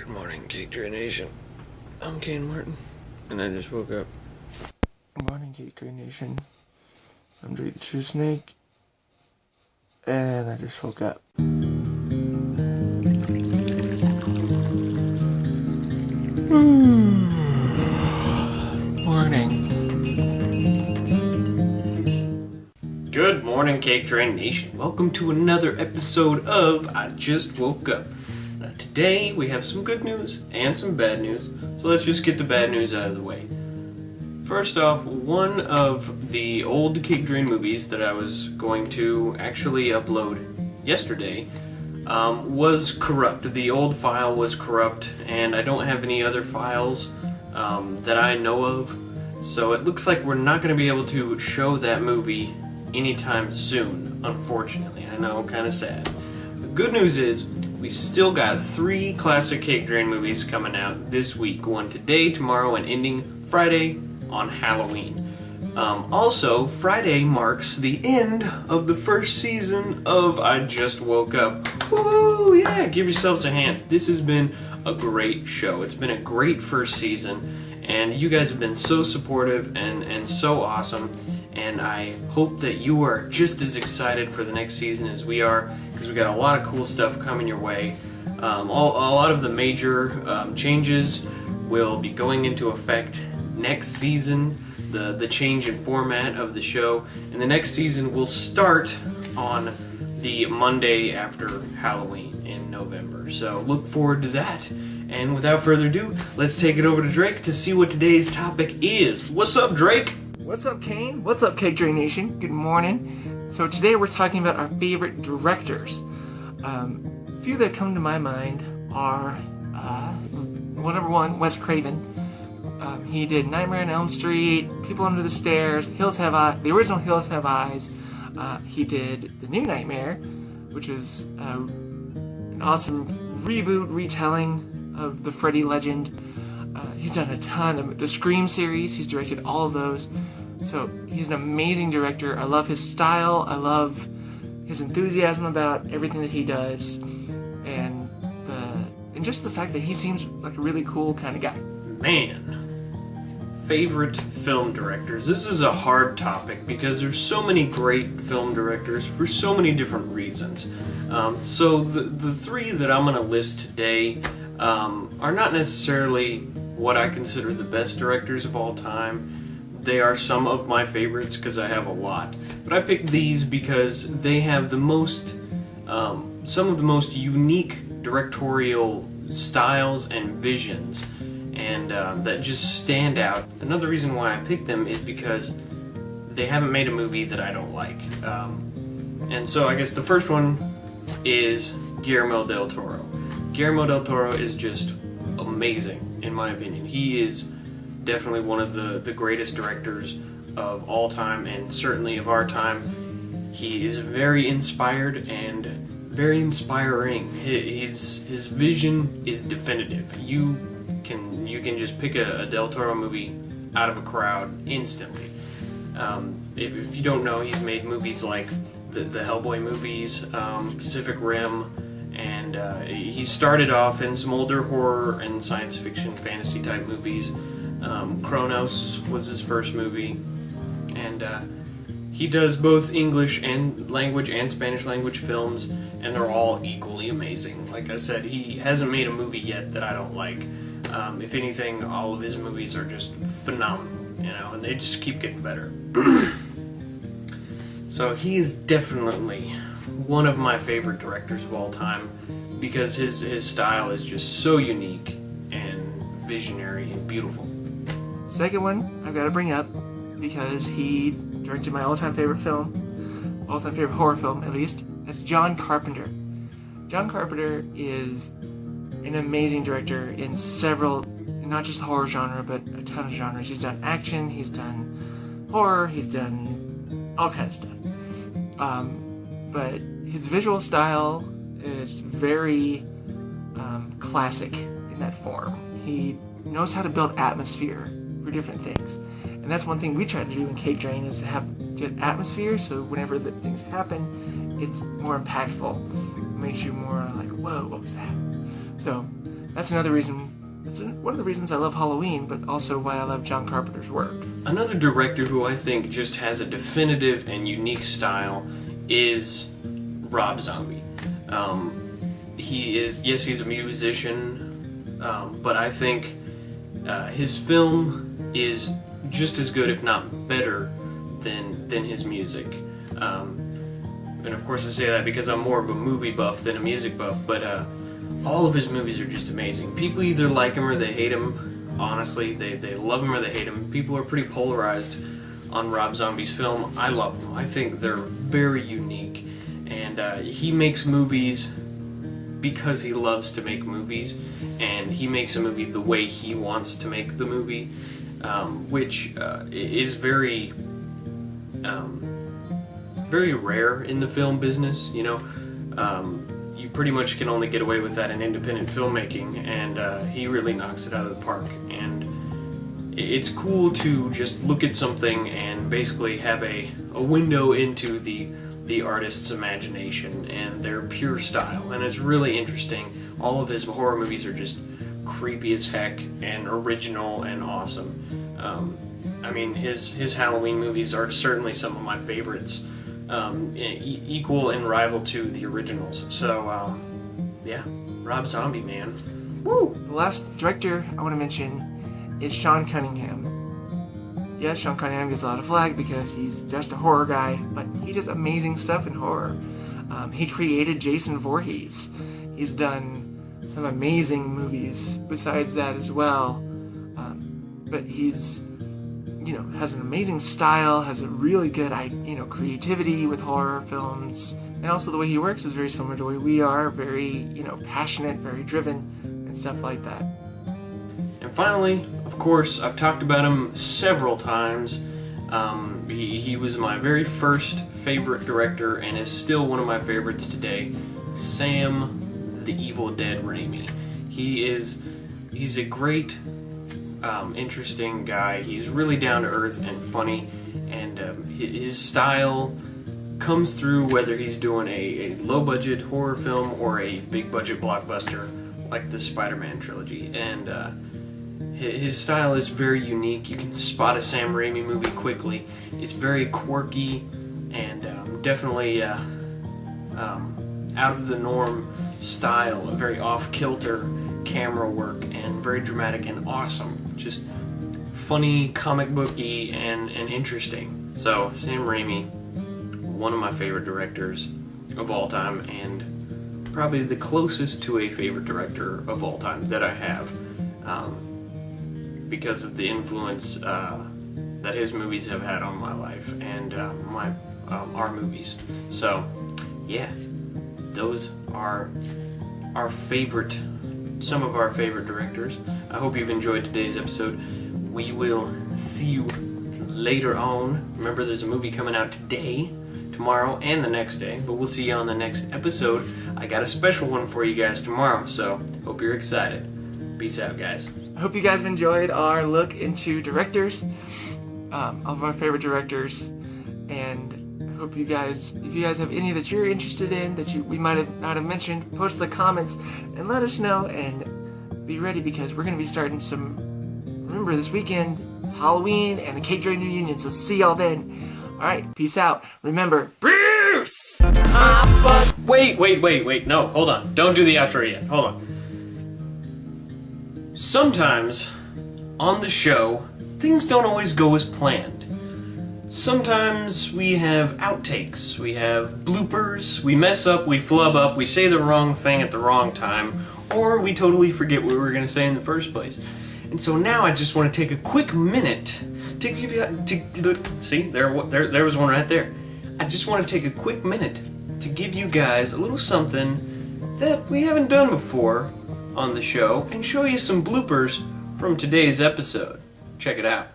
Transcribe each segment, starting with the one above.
Good morning, CakeDrain Nation. I'm Kane Martin, and I just woke up. Good morning, CakeDrain Nation. I'm Drake the True Snake, and I just woke up. Morning. Good morning, CakeDrain Nation. Welcome to another episode of I Just Woke Up. Now, today we have some good news and some bad news, so let's just get the bad news out of the way. First off, one of the old CakeDrain movies that I was going to actually upload yesterday was corrupt. The old file was corrupt, and I don't have any other files that I know of, so it looks like we're not going to be able to show that movie anytime soon, unfortunately. I know, kind of sad. The good news is, we still got 3 classic CakeDrain movies coming out this week. One today, tomorrow, and ending Friday on Halloween. Also, Friday marks the end of the first season of I Just Woke Up. Woo! Yeah, give yourselves a hand. This has been a great show. It's been a great first season, and you guys have been so supportive and so awesome. And I hope that you are just as excited for the next season as we are, because we got a lot of cool stuff coming your way. A lot of the major changes will be going into effect next season. The change in format of the show, and the next season will start on the Monday after Halloween in November. So look forward to that. And without further ado, let's take it over to Drake to see what today's topic is. What's up, Drake? What's up, Kane? What's up, CakeDrain Nation? Good morning. So today we're talking about our favorite directors. A few that come to my mind are, number 1, Wes Craven. He did Nightmare on Elm Street, People Under the Stairs, Hills Have Eyes, the original Hills Have Eyes. He did The New Nightmare, which is an awesome reboot, retelling of the Freddy legend. He's done a ton of the Scream series. He's directed all of those. So he's an amazing director. I love his style. I love his enthusiasm about everything that he does, and just the fact that he seems like a really cool kind of guy. Man, favorite film directors. This is a hard topic because there's so many great film directors for so many different reasons. So the 3 that I'm going to list today are not necessarily what I consider the best directors of all time. They are some of my favorites because I have a lot. But I picked these because they have the most, some of the most unique directorial styles and visions, and that just stand out. Another reason why I picked them is because they haven't made a movie that I don't like. And so I guess the first one is Guillermo del Toro. Guillermo del Toro is just amazing, in my opinion. He is definitely one of the greatest directors of all time, and certainly of our time. He is very inspired and very inspiring. His vision is definitive. You can just pick a Del Toro movie out of a crowd instantly. If you don't know, he's made movies like the Hellboy movies, Pacific Rim, and he started off in some older horror and science fiction fantasy type movies. Kronos was his first movie, and he does both English and language and Spanish language films, and they're all equally amazing. Like I said, he hasn't made a movie yet that I don't like. If anything, all of his movies are just phenomenal, and they just keep getting better. So he is definitely one of my favorite directors of all time because his style is just so unique and visionary and beautiful. Second one I've got to bring up because he directed my all-time favorite film, all-time favorite horror film at least. That's John Carpenter. John Carpenter is an amazing director in several, not just the horror genre, but a ton of genres. He's done action, he's done horror, he's done all kinds of stuff. But his visual style is very classic in that form. He knows how to build atmosphere for different things. And that's one thing we try to do in CakeDrain, is to have good atmosphere, so whenever the things happen, it's more impactful. It makes you more like, whoa, what was that? So that's another reason. It's one of the reasons I love Halloween, but also why I love John Carpenter's work. Another director who I think just has a definitive and unique style is Rob Zombie. He's a musician, but I think his film is just as good, if not better, than his music. And of course I say that because I'm more of a movie buff than a music buff, but all of his movies are just amazing. People either like him or they hate him. Honestly, they love him or they hate him. People are pretty polarized on Rob Zombie's film. I love them. I think they're very unique, and he makes movies because he loves to make movies, and he makes a movie the way he wants to make the movie, which is very very rare in the film business. You you pretty much can only get away with that in independent filmmaking, and he really knocks it out of the park. And it's cool to just look at something and basically have a window into the artist's imagination and their pure style, and it's really interesting. All of his horror movies are just creepy as heck and original and awesome. I mean, his Halloween movies are certainly some of my favorites, equal and rival to the originals. So, yeah, Rob Zombie, man. Woo! The last director I want to mention is Sean Cunningham. Yes, Sean Cunningham gets a lot of flack because he's just a horror guy, but he does amazing stuff in horror. He created Jason Voorhees. He's done some amazing movies besides that as well. But he's, has an amazing style, has a really good, creativity with horror films. And also the way he works is very similar to the way we are, very, passionate, very driven, and stuff like that. And finally, of course, I've talked about him several times. He was my very first favorite director and is still one of my favorites today, Sam the Evil Dead Raimi. He's a great, interesting guy. He's really down to earth and funny, and his style comes through whether he's doing a low budget horror film or a big budget blockbuster like the Spider-Man trilogy. And his style is very unique. You can spot a Sam Raimi movie quickly. It's very quirky and definitely out of the norm style, a very off-kilter camera work, and very dramatic and awesome. Just funny, comic booky, and interesting. So Sam Raimi, one of my favorite directors of all time, and probably the closest to a favorite director of all time that I have, because of the influence that his movies have had on my life and our movies. So, yeah, those are some of our favorite directors. I hope you've enjoyed today's episode. We will see you later on. Remember, there's a movie coming out today, tomorrow, and the next day, but we'll see you on the next episode. I got a special one for you guys tomorrow, so hope you're excited. Peace out, guys. I hope you guys have enjoyed our look into directors, of our favorite directors, and I hope if you guys have any that you're interested in that we might have not have mentioned, post in the comments and let us know, and be ready because we're going to be starting remember this weekend, it's Halloween and the CakeDrain reunion, so see y'all then. Alright, peace out. Remember, Bruce! Wait, no, hold on. Don't do the outro yet, hold on. Sometimes, on the show, things don't always go as planned. Sometimes we have outtakes, we have bloopers, we mess up, we flub up, we say the wrong thing at the wrong time, or we totally forget what we were going to say in the first place. And so now I just want to take a quick minute to give you... See, there was one right there. I just want to take a quick minute to give you guys a little something that we haven't done before on the show and show you some bloopers from today's episode. Check it out.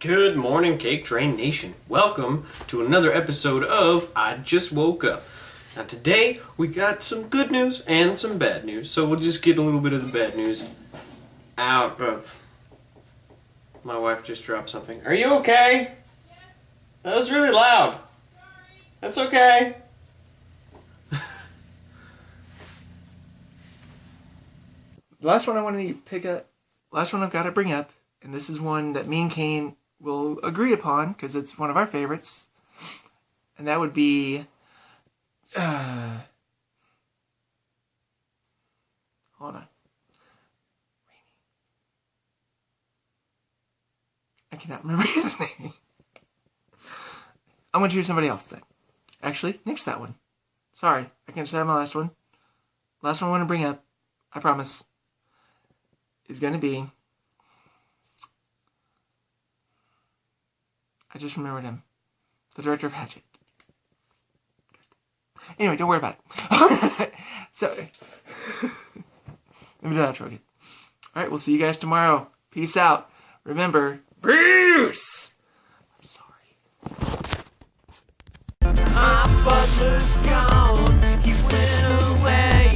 Good morning, CakeDrain Nation. Welcome to another episode of I Just Woke Up. Now today we got some good news and some bad news, so we'll just get a little bit of the bad news out of... My wife just dropped something. Are you okay? That was really loud. That's okay. The last one I want to pick up, last one I've got to bring up, and this is one that me and Kane will agree upon because it's one of our favorites, and that would be, hold on. I cannot remember his name. I'm going to choose somebody else then. Actually, nix that one. Sorry, I can't decide my last one. Last one I want to bring up, I promise, is going to be... I just remembered him. The director of Hatchet. Anyway, don't worry about it. So, let me do that outro again. Alright, we'll see you guys tomorrow. Peace out. Remember, Bruce! I'm sorry. My butler's gone, he went away.